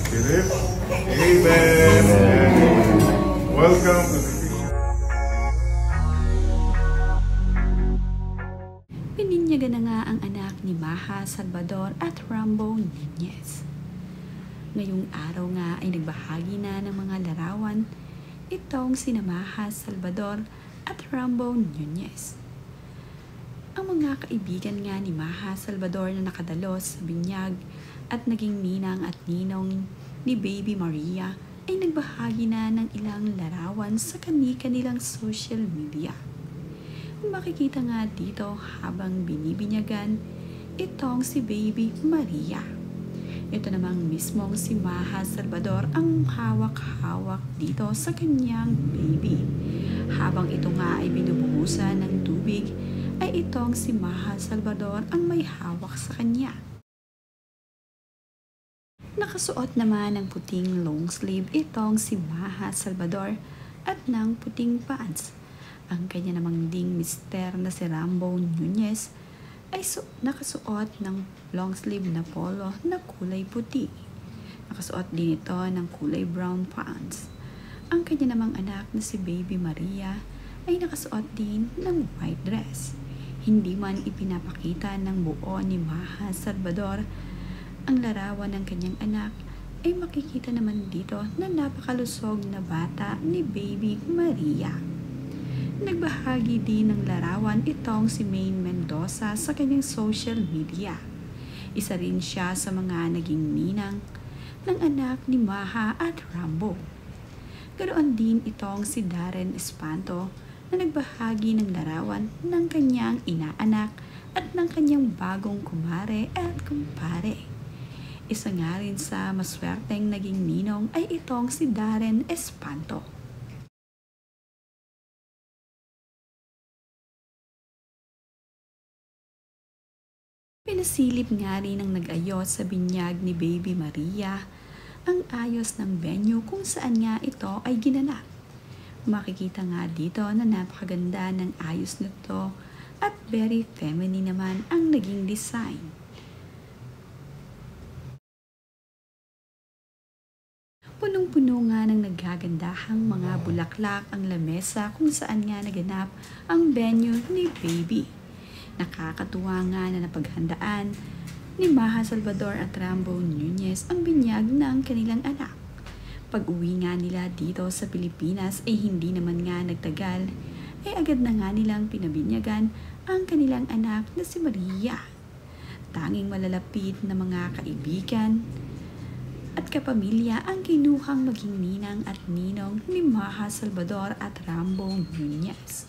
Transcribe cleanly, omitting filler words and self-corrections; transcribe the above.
Philip. Amen. Amen. Welcome to the Pininyagan na nga ang anak ni Maha Salvador at Rambo Nunez. Ngayong araw nga ay nagbahagi na ng mga larawan itong sina Maha Salvador at Rambo Nunez. Ang mga kaibigan nga ni Maha Salvador na nakadalos sa binyag at naging ninang at ninong ni Baby Maria ay nagbahagi na ng ilang larawan sa kani-kanilang social media. Makikita nga dito habang binibinyagan itong si Baby Maria. Ito namang mismong si Maha Salvador ang hawak-hawak dito sa kanyang baby. Habang ito nga ay binubuhusan ng tubig, ay itong si Maha Salvador ang may hawak sa kanya. Nakasuot naman ng puting long sleeve itong si Maha Salvador at ng puting pants. Ang kanya namang ding mister na si Rambo Nunez ay nakasuot ng long sleeve na polo na kulay puti. Nakasuot din ito ng kulay brown pants. Ang kanya namang anak na si Baby Maria ay nakasuot din ng white dress. Hindi man ipinapakita ng buo ni Maha Salvador ang larawan ng kanyang anak, ay makikita naman dito na napakalusog na bata ni Baby Maria. Nagbahagi din ng larawan itong si Maine Mendoza sa kanyang social media. Isa rin siya sa mga naging ninang ng anak ni Maha at Rambo. Ganoon din itong si Darren Espanto na nagbahagi ng larawan ng kanyang inaanak at ng kanyang bagong kumare at kumpare. Isa nga rin sa maswerteng naging ninong ay itong si Darren Espanto. Pinasilip nga rin ng nag-ayos sa binyag ni Baby Maria ang ayos ng venue kung saan nga ito ay ginanap. Makikita nga dito na napakaganda ng ayos nito at very feminine naman ang naging design. Punong-puno nga ng naggagandahang mga bulaklak ang lamesa kung saan nga naganap ang venue ni Baby. Nakakatuwa nga na napaghandaan ni Maha Salvador at Rambo Nunez ang binyag ng kanilang anak. Pag-uwi nga nila dito sa Pilipinas ay hindi naman nga nagtagal, ay agad na nga nilang pinabinyagan ang kanilang anak na si Maria. Tanging malalapit na mga kaibigan at kapamilya ang kinuhang maging ninang at ninong ni Maha Salvador at Rambo Nunez.